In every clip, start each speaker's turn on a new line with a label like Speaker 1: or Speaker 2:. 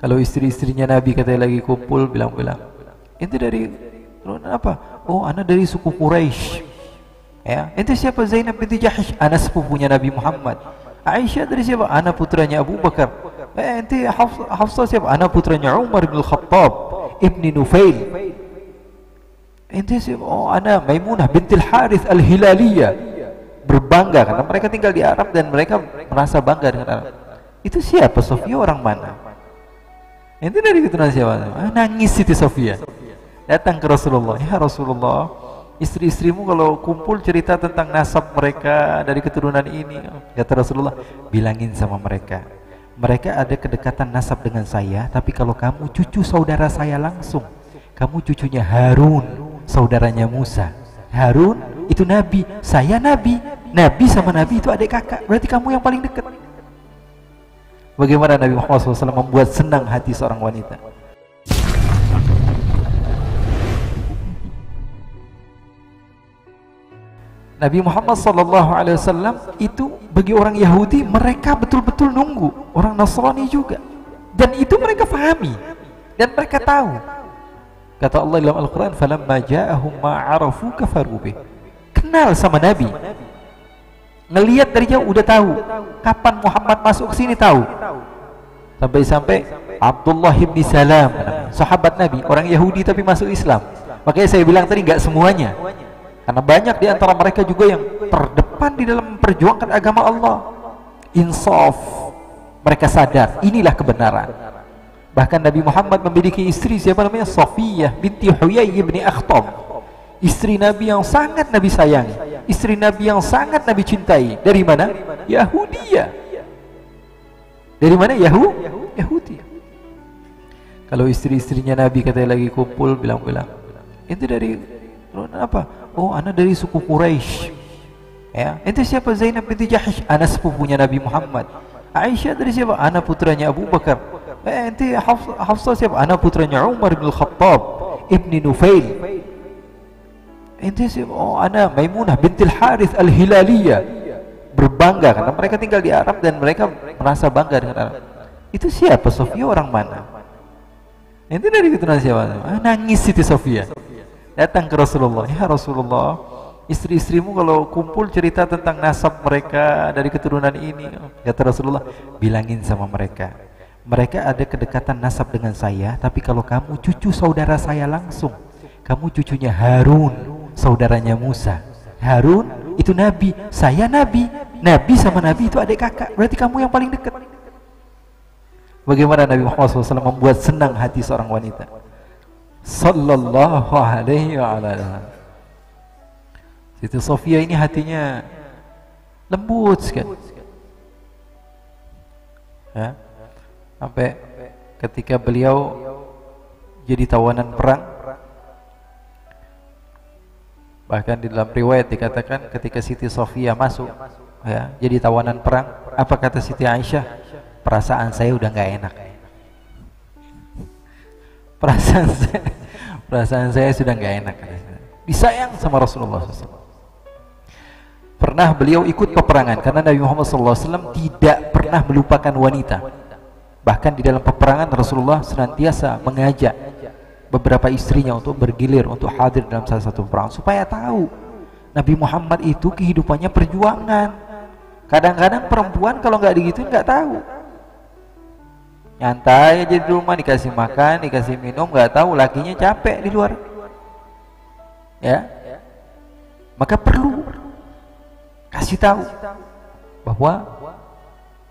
Speaker 1: Kalau istri-istrinya Nabi katanya lagi kumpul, bilang-bilang, ente dari apa? Oh, ana dari suku Quraisy. Ya, ente siapa? Zainab binti Jahsh, ana sepupunya Nabi Muhammad. Aisyah dari siapa? Ana putranya Abu Bakar. Ente Hafsah siapa? Ana putranya Umar bin Khattab ibni Nufail. Ente siapa? Oh, ana Maimunah bintil Harith al-Hilaliyah. Berbangga karena mereka tinggal di Arab dan mereka merasa bangga dengan Arab. Itu siapa? Sofia orang mana? Ente dari keturunan siapa? Nangis Siti Sofia. Datang ke Rasulullah. Ya Rasulullah, istri-istrimu kalau kumpul cerita tentang nasab mereka dari keturunan ini. Kata Rasulullah, bilangin sama mereka, mereka ada kedekatan nasab dengan saya, tapi kalau kamu cucu saudara saya langsung. Kamu cucunya Harun, saudaranya Musa. Harun itu Nabi, saya Nabi. Nabi sama Nabi itu adik kakak. Berarti kamu yang paling dekat. Bagaimana Nabi Muhammad SAW membuat senang hati seorang wanita? Nabi Muhammad SAW itu bagi orang Yahudi, mereka betul-betul nunggu. Orang Nasrani juga. Dan itu mereka pahami. Dan mereka tahu. Kata Allah dalam Al-Quran, فَلَمَّا جَاءَهُمْ مَا عَرَفُوا كَفَرُوا بِهِ. Kenal sama Nabi. Ngelihat dari jauh udah tahu kapan Muhammad masuk ke sini, tahu. Sampai-sampai Abdullah bin Salam, sahabat Nabi, orang Yahudi tapi masuk Islam. Makanya saya bilang tadi nggak semuanya. Karena banyak di antara mereka juga yang terdepan di dalam memperjuangkan agama Allah. Insaf. Mereka sadar inilah kebenaran. Bahkan Nabi Muhammad memiliki istri siapa namanya? Safiyah binti Huyai bin Akhtab. Istri Nabi yang sangat Nabi sayangi, istri Nabi yang sangat Nabi cintai. Dari mana? Yahudiyah. Dari mana? Yahudi. Kalau istri-istrinya Nabi katanya lagi kumpul, bilang-bilang, ente dari apa? Oh, ana dari suku Quraisy. Ya, ente siapa? Zainab binti Jahsh, ana sepupunya Nabi Muhammad. Aisyah dari siapa? Ana putranya Abu Bakar. Ente Hafsah siapa? Ana putranya Umar bin Khattab ibni Nufail. Ente siapa? Oh, ana Maimunah bintil Harith al-Hilaliyah. Berbangga karena mereka tinggal di Arab dan mereka merasa bangga dengan Arab. Itu siapa? Sofia orang mana? Ente dari keturunan siapa? Nangis Siti Sofia. Datang ke Rasulullah. Ya Rasulullah, istri-istrimu kalau kumpul cerita tentang nasab mereka dari keturunan ini. Kata Rasulullah, bilangin sama mereka, mereka ada kedekatan nasab dengan saya, tapi kalau kamu cucu saudara saya langsung. Kamu cucunya Harun, saudaranya Musa. Harun itu Nabi, saya Nabi. Nabi sama Nabi itu adik kakak. Berarti kamu yang paling dekat. Bagaimana Nabi Muhammad SAW membuat senang hati seorang wanita? Sallallahu alaihi wa ala. Siti Sofia ini hatinya lembut sekali. Ya. Sampai ketika beliau jadi tawanan perang, bahkan di dalam riwayat dikatakan ketika Siti Sofia masuk, ya, jadi tawanan perang, apa kata Siti Aisyah? Perasaan saya udah nggak enak. Perasaan saya sudah nggak enak. Disayang sama Rasulullah SAW. Pernah beliau ikut peperangan karena Nabi Muhammad SAW tidak pernah melupakan wanita. Bahkan di dalam peperangan Rasulullah senantiasa mengajak beberapa istrinya untuk bergilir, untuk hadir dalam salah satu perang, supaya tahu Nabi Muhammad itu kehidupannya perjuangan. Kadang-kadang perempuan kalau nggak digituin nggak tahu, nyantai aja di rumah, dikasih makan, dikasih minum, nggak tahu lakinya capek di luar. Ya, maka perlu kasih tahu bahwa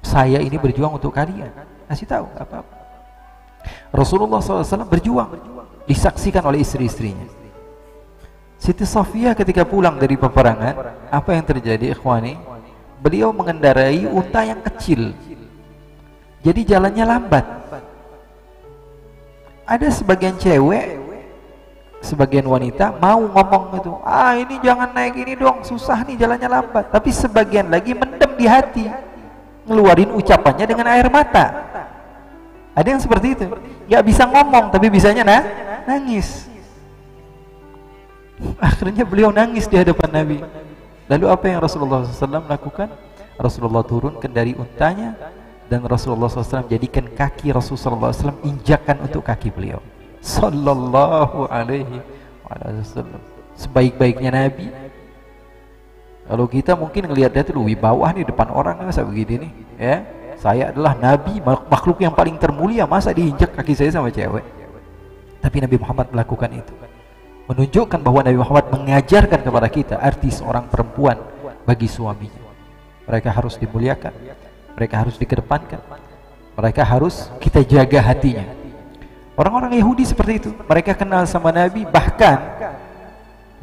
Speaker 1: saya ini berjuang untuk kalian. Kasih tahu, nggak apa-apa. Rasulullah SAW berjuang, disaksikan oleh istri-istrinya. Siti Sofia ketika pulang dari peperangan, apa yang terjadi, ikhwani? Beliau mengendarai unta yang kecil, jadi jalannya lambat. Ada sebagian cewek, sebagian wanita mau ngomong itu, ini jangan naik ini dong, susah nih jalannya lambat. Tapi sebagian lagi mendem di hati, ngeluarin ucapannya dengan air mata. Ada yang seperti itu, nggak bisa ngomong tapi bisanya nangis. Akhirnya beliau nangis di hadapan Nabi. Lalu apa yang Rasulullah SAW lakukan? Rasulullah turunkan dari untanya, dan Rasulullah SAW jadikan kaki Rasulullah SAW injakan untuk kaki beliau sallallahu alaihi wasallam. Sebaik-baiknya Nabi, kalau kita mungkin ngelihat dia tuh wibawah nih depan orang, masa begini nih ya, saya adalah Nabi, makhluk yang paling termulia, masa diinjak kaki saya sama cewek? Tapi Nabi Muhammad melakukan itu, menunjukkan bahwa Nabi Muhammad mengajarkan kepada kita arti seorang perempuan bagi suaminya. Mereka harus dimuliakan, mereka harus dikedepankan, mereka harus kita jaga hatinya. Orang-orang Yahudi seperti itu, mereka kenal sama Nabi. Bahkan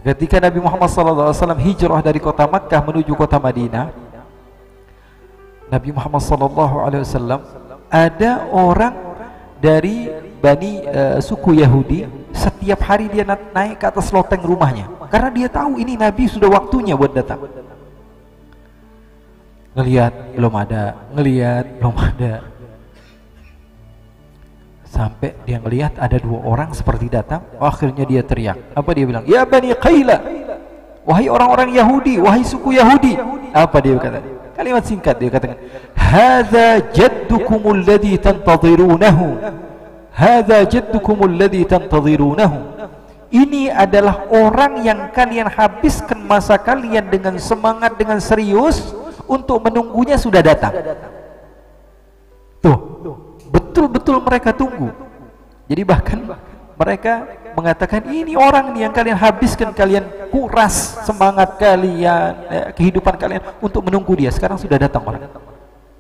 Speaker 1: ketika Nabi Muhammad SAW hijrah dari kota Makkah menuju kota Madinah, Nabi Muhammad SAW, ada orang dari Bani suku Yahudi, setiap hari dia naik ke atas loteng rumahnya, karena dia tahu ini Nabi sudah waktunya buat datang. Ngelihat belum ada, ngelihat belum ada, sampai dia ngelihat ada dua orang seperti datang. Akhirnya dia teriak. Apa dia bilang? Ya Bani Qaila, wahai orang-orang Yahudi, wahai suku Yahudi. Apa dia kata? Kalimat singkat dia katakan, hadza jaddukumul ladzi tantadhirunahu, hadza jaddukumul ladzi tantadhirunahu. Ini adalah orang yang kalian habiskan masa kalian dengan semangat, dengan serius untuk menunggunya, sudah datang. Tuh, betul-betul mereka tunggu. Jadi bahkan mereka mengatakan, ini orang yang kalian habiskan, kalian kuras semangat kalian, kehidupan kalian untuk menunggu dia, sekarang sudah datang orang.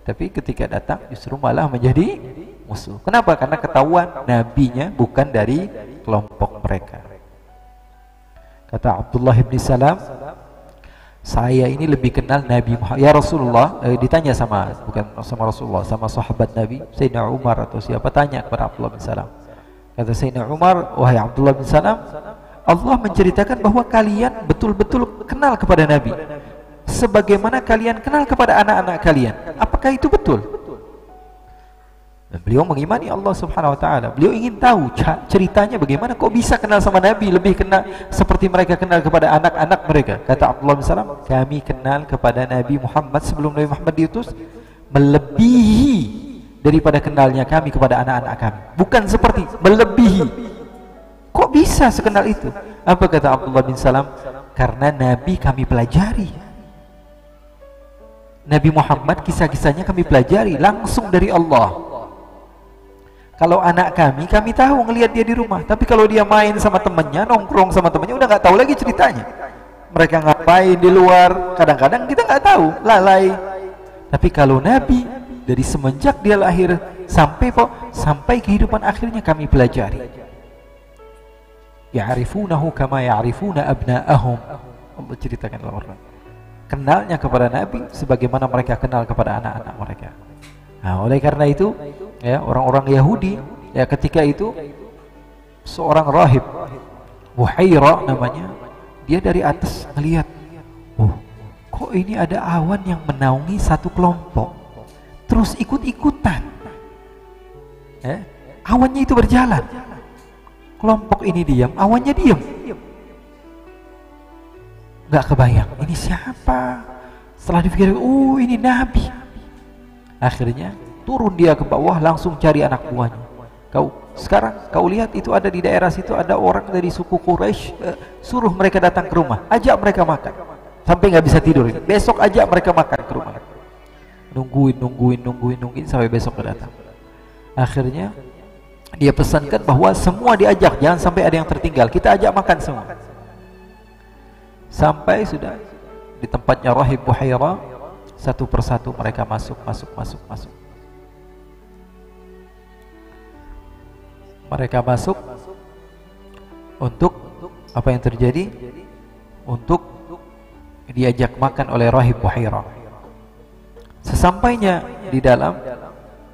Speaker 1: Tapi ketika datang justru malah menjadi musuh. Kenapa? Karena ketahuan nabinya bukan dari kelompok mereka. Kata Abdullah bin Salam, saya ini lebih kenal Nabi Muhammad. Ya Rasulullah, ditanya bukan sama Rasulullah, sama sahabat Nabi, Sayyidina Umar atau siapa, tanya kepada Abdullah bin Salam. Kata Sayyidina Umar, wahai Abdullah bin Salam, Allah menceritakan bahwa kalian betul-betul kenal kepada Nabi sebagaimana kalian kenal kepada anak-anak kalian. Apakah itu betul? Dan beliau mengimani Allah Subhanahu wa taala. Beliau ingin tahu ceritanya bagaimana kok bisa kenal sama Nabi, lebih kenal seperti mereka kenal kepada anak-anak mereka. Kata Abdullah bin Salam, kami kenal kepada Nabi Muhammad sebelum Nabi Muhammad diutus melebihi daripada kenalnya kami kepada anak-anak kami. Bukan seperti, melebihi. Kok bisa sekenal itu? Apa kata Abdullah bin Salam? Karena Nabi kami pelajari. Nabi Muhammad kisah-kisahnya kami pelajari langsung dari Allah. Kalau anak kami tahu ngelihat dia di rumah, tapi kalau dia main sama temannya, nongkrong sama temannya, udah nggak tahu lagi ceritanya. Mereka ngapain di luar, kadang-kadang kita nggak tahu, lalai. Tapi kalau Nabi, dari semenjak dia lahir sampai kehidupan akhirnya kami pelajari. Ya'rifunahu kama ya'rifuna abna'ahum. Allah ceritakan dalam Al-Quran. Kenalnya kepada Nabi sebagaimana mereka kenal kepada anak-anak mereka. Nah, oleh karena itu, ya, orang-orang Yahudi, ya, ketika itu seorang rahib, Buhaira namanya, dia dari atas melihat, oh, kok ini ada awan yang menaungi satu kelompok, terus ikut-ikutan, ya, awannya itu berjalan, kelompok ini diam, awannya diam, nggak kebayang, ini siapa? Setelah dipikir, oh ini Nabi. Akhirnya turun dia ke bawah, langsung cari anak buahnya. Sekarang kau lihat itu ada di daerah situ ada orang dari suku Quraisy, suruh mereka datang ke rumah, ajak mereka makan sampai nggak bisa tidur. Besok ajak mereka makan ke rumah. Nungguin sampai besok datang. Akhirnya dia pesankan bahwa semua diajak, jangan sampai ada yang tertinggal. Kita ajak makan semua. Sampai sudah di tempatnya Rahib Buhaira, satu persatu mereka masuk. Mereka masuk untuk apa yang terjadi? Untuk diajak makan oleh Rahib Buhaira. Sesampainya di dalam,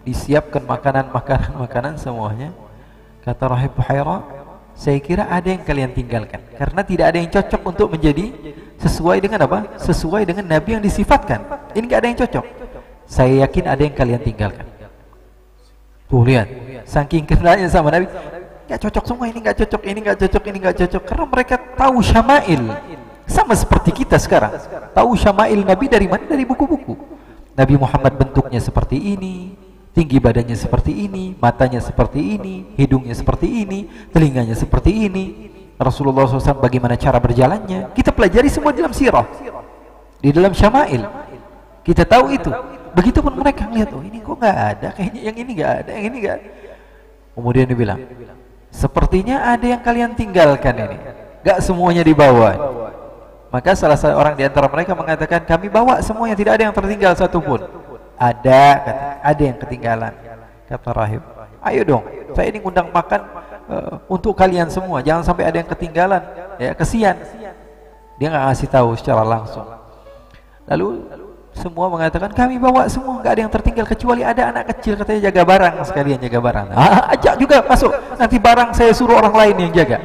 Speaker 1: disiapkan makanan semuanya. Kata Rahib Buhaira, saya kira ada yang kalian tinggalkan karena tidak ada yang cocok untuk menjadi sesuai dengan apa? Sesuai dengan Nabi yang disifatkan. Ini nggak ada yang cocok. Saya yakin ada yang kalian tinggalkan. Tuh lihat, saking kenalnya sama Nabi, nggak cocok semua, ini nggak cocok, ini nggak cocok, ini nggak cocok. Karena mereka tahu syama'il, sama seperti kita sekarang. Tahu syama'il Nabi dari mana? Dari buku-buku. Nabi Muhammad bentuknya seperti ini, tinggi badannya seperti ini, matanya seperti ini, hidungnya seperti ini, telinganya seperti ini. Rasulullah SAW bagaimana cara berjalannya, kita pelajari semua dalam sirah, di dalam syama'il. Kita tahu itu. Begitupun mereka ngeliat, oh ini kok nggak ada, kayaknya yang ini nggak ada, yang ini nggak ada. Kemudian dia bilang, sepertinya ada yang kalian tinggalkan ini, nggak semuanya dibawa. Maka salah seorang di antara mereka mengatakan, kami bawa semuanya, tidak ada yang tertinggal satupun. Ada, ada yang ketinggalan. Kata rahib, ayo dong, saya ini ngundang makan untuk kalian semua, jangan sampai ada yang ketinggalan, ya kesian. Dia nggak ngasih tahu secara langsung. Lalu semua mengatakan, kami bawa semua, nggak ada yang tertinggal kecuali ada anak kecil, katanya jaga barang, sekalian jaga barang. Ajak juga masuk, nanti barang saya suruh orang lain yang jaga.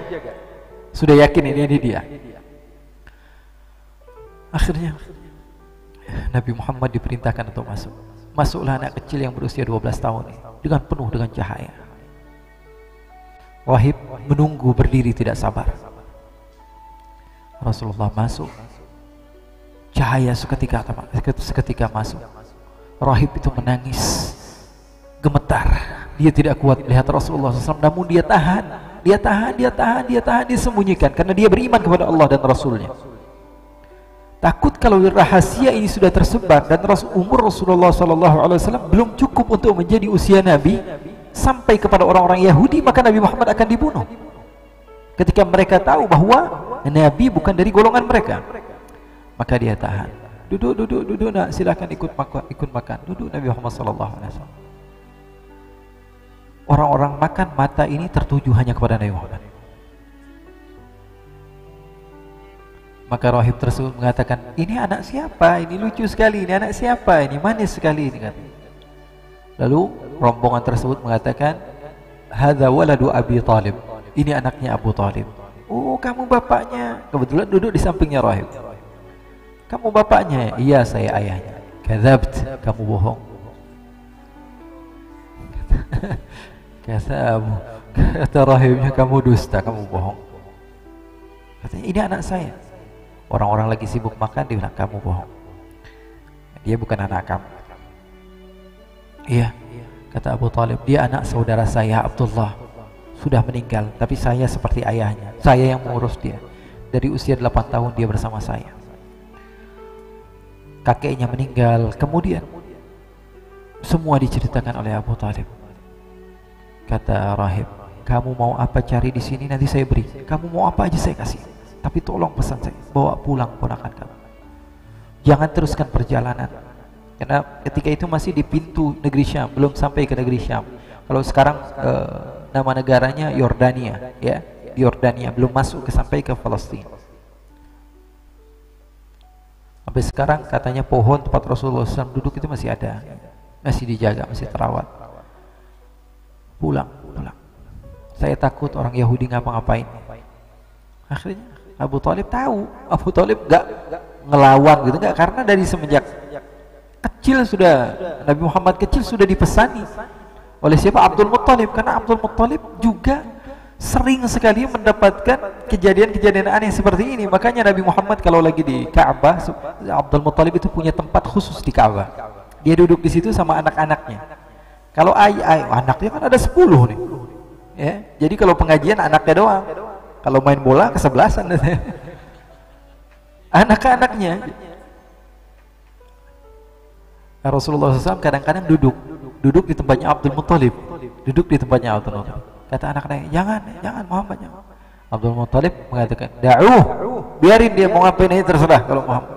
Speaker 1: Sudah yakin ini dia. Akhirnya Nabi Muhammad diperintahkan untuk masuk. Masuklah anak kecil yang berusia 12 tahun ini, dengan penuh dengan cahaya. Rahib menunggu berdiri tidak sabar. Rasulullah masuk, cahaya seketika masuk. Rahib itu menangis, gemetar. Dia tidak kuat melihat Rasulullah SAW, namun dia tahan, dia sembunyikan karena dia beriman kepada Allah dan Rasulnya. Takut kalau rahasia ini sudah tersebar dan umur Rasulullah SAW belum cukup untuk menjadi usia Nabi sampai kepada orang-orang Yahudi, maka Nabi Muhammad akan dibunuh. Ketika mereka tahu bahwa Nabi bukan dari golongan mereka, maka dia tahan. Duduk nak, silakan ikut makan. Duduk Nabi Muhammad SAW. Orang-orang makan, mata ini tertuju hanya kepada Nabi Muhammad. Maka rahib tersebut mengatakan, ini anak siapa? Ini lucu sekali. Ini anak siapa? Ini manis sekali ini, kan. Lalu rombongan tersebut mengatakan, hadza waladu Abi Thalib. Ini anaknya Abu Thalib. Oh, kamu bapaknya. Kebetulan duduk di sampingnya rahib. Kamu bapaknya? Iya, saya ayahnya. Kadzabt, kamu bohong. Kata rahibnya, kamu dusta, kamu bohong. Katanya, ini anak saya. Orang-orang lagi sibuk makan, dia bilang, kamu bohong, dia bukan anak kamu. Iya, kata Abu Thalib, dia anak saudara saya Abdullah, sudah meninggal, tapi saya seperti ayahnya, saya yang mengurus dia. Dari usia 8 tahun dia bersama saya. Kakeknya meninggal, kemudian semua diceritakan oleh Abu Thalib. Kata rahib, kamu mau apa cari di sini, nanti saya beri. Kamu mau apa aja saya kasih. Tapi tolong pesan saya, bawa pulang ponakan kamu. Jangan teruskan perjalanan. Karena ketika itu masih di pintu negeri Syam, belum sampai ke negeri Syam. Kalau sekarang nama negaranya Yordania, ya, Yordania, belum masuk sampai ke Palestina. Sampai sekarang katanya pohon tempat Rasulullah SAW duduk itu masih ada, masih dijaga, masih terawat. Pulang. Saya takut orang Yahudi ngapa-ngapain. Akhirnya Abu Thalib tahu, Abu Thalib gak ngelawan gitu, enggak, karena dari semenjak kecil sudah, Nabi Muhammad kecil sudah dipesani oleh siapa? Abdul Muttalib, karena Abdul Muttalib juga sering sekali mendapatkan kejadian-kejadian aneh seperti ini. Makanya Nabi Muhammad kalau lagi di Ka'bah, Abdul Muttalib itu punya tempat khusus di Ka'bah. Dia duduk di situ sama anak-anaknya. Kalau anaknya kan ada 10 nih, ya. Jadi kalau pengajian anaknya doang. Kalau main bola kesebelasan anak-anaknya. Nah, Rasulullah SAW kadang-kadang duduk di tempatnya Abdul Muttalib, Kata anak-anaknya, jangan Muhammad, jangan. Abdul Muttalib mengatakan, biarin dia mau ngapain ini terserah. Kalau Muhammad,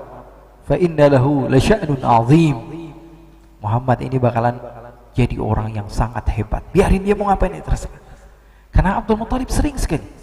Speaker 1: fa inna lahu la sya'nun 'azim. Muhammad ini bakalan jadi orang yang sangat hebat. Biarin dia mau ngapain ini terserah. Karena Abdul Muttalib sering sekali